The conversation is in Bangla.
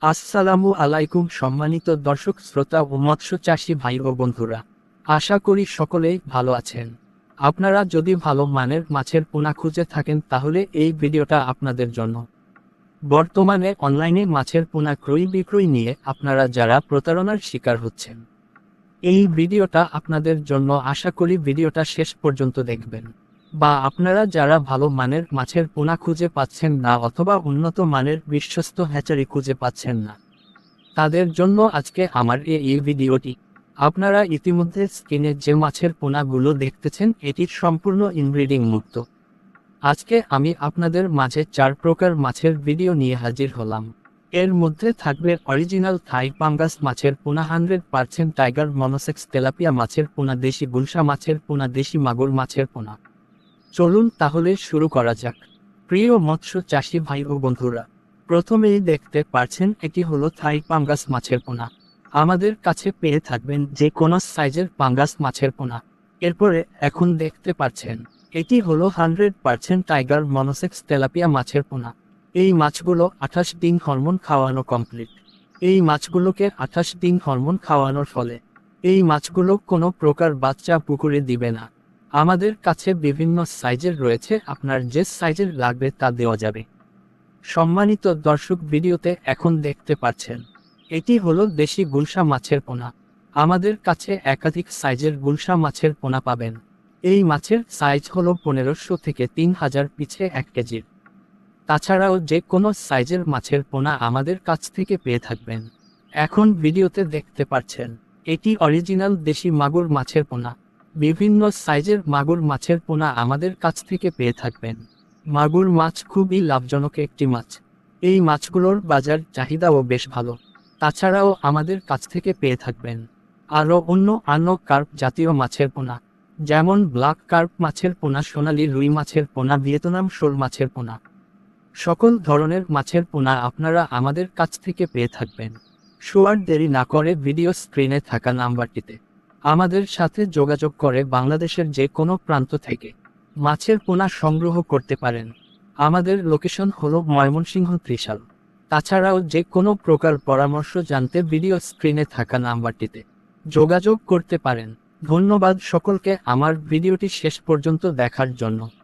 আসসালামু আলাইকুম সম্মানিত দর্শক শ্রোতা ও মৎস্য চাষী ভাই ও বন্ধুরা, আশা করি সকলেই ভালো আছেন। আপনারা যদি ভালো মানের মাছের পোনা খুঁজে থাকেন তাহলে এই ভিডিওটা আপনাদের জন্য। বর্তমানে অনলাইনে মাছের পোনা ক্রয় বিক্রয় নিয়ে আপনারা যারা প্রতারণার শিকার হচ্ছেন, এই ভিডিওটা আপনাদের জন্য। আশা করি ভিডিওটা শেষ পর্যন্ত দেখবেন। বা আপনারা যারা ভালো মানের মাছের পোনা খুঁজে পাচ্ছেন না অথবা উন্নত মানের বিশ্বস্ত হ্যাচারি খুঁজে পাচ্ছেন না, তাদের জন্য আজকে আমার এই ভিডিওটি। আপনারা ইতিমধ্যে স্ক্রিনে যে মাছের পোনাগুলো দেখতেছেন এটির সম্পূর্ণ ইনব্রিডিং মুক্ত। আজকে আমি আপনাদের মাঝে 4 প্রকার মাছের ভিডিও নিয়ে হাজির হলাম। এর মধ্যে থাকবে অরিজিনাল থাই পাঙ্গাস মাছের পোনা, 100% টাইগার মনোসেক্স তেলাপিয়া মাছের পোনা, দেশি গুলশা মাছের পোনা, দেশি মাগুর মাছের পোনা। চলুন তাহলে শুরু করা যাক। প্রিয় মৎস্য চাষী ভাই ও বন্ধুরা, প্রথমেই দেখতে পাচ্ছেন এটি হলো থাই পাঙ্গাস মাছের পোনা। আমাদের কাছে পেয়ে থাকবেন যে কোনো সাইজের পাঙ্গাস মাছের পোনা। এরপরে এখন দেখতে পাচ্ছেন এটি হলো 100% টাইগার মনোসেক্স তেলাপিয়া মাছের পোনা। এই মাছগুলো 28 দিন হরমোন খাওয়ানো কমপ্লিট। এই মাছগুলোকে 28 দিন হরমোন খাওয়ানোর ফলে এই মাছগুলো কোনো প্রকার বাচ্চা পুকুরে দিবে না। আমাদের কাছে বিভিন্ন সাইজের রয়েছে, আপনার যে সাইজের লাগবে তা দেওয়া যাবে। সম্মানিত দর্শক, ভিডিওতে এখন দেখতে পাচ্ছেন এটি হলো দেশি গুলশা মাছের পোনা। আমাদের কাছে একাধিক সাইজের গুলশা মাছের পোনা পাবেন। এই মাছের সাইজ হলো 1500 থেকে 3000 পিছে 1 কেজির। তাছাড়াও যে কোনো সাইজের মাছের পোনা আমাদের কাছ থেকে পেয়ে থাকবেন। এখন ভিডিওতে দেখতে পাচ্ছেন এটি অরিজিনাল দেশি মাগুর মাছের পোনা। বিভিন্ন সাইজের মাগুর মাছের পোনা আমাদের কাছ থেকে পেয়ে থাকবেন। মাগুর মাছ খুবই লাভজনক একটি মাছ। এই মাছগুলোর বাজার চাহিদাও বেশ ভালো। তাছাড়াও আমাদের কাছ থেকে পেয়ে থাকবেন আরও অন্য কার্প জাতীয় মাছের পোনা, যেমন ব্ল্যাক কার্প মাছের পোনা, সোনালী রুই মাছের পোনা, ভিয়েতনাম শোল মাছের পোনা। সকল ধরনের মাছের পোনা আপনারা আমাদের কাছ থেকে পেয়ে থাকবেন। আর দেরি না করে ভিডিও স্ক্রিনে থাকা নাম্বারটিতে আমাদের সাথে যোগাযোগ করে বাংলাদেশের যে কোনো প্রান্ত থেকে মাছের পোনা সংগ্রহ করতে পারেন। আমাদের লোকেশন হলো ময়মনসিংহ ত্রিশাল। তাছাড়াও যে কোনো প্রকার পরামর্শ জানতে ভিডিও স্ক্রিনে থাকা নাম্বারটিতে যোগাযোগ করতে পারেন। ধন্যবাদ সকলকে আমার ভিডিওটি শেষ পর্যন্ত দেখার জন্য।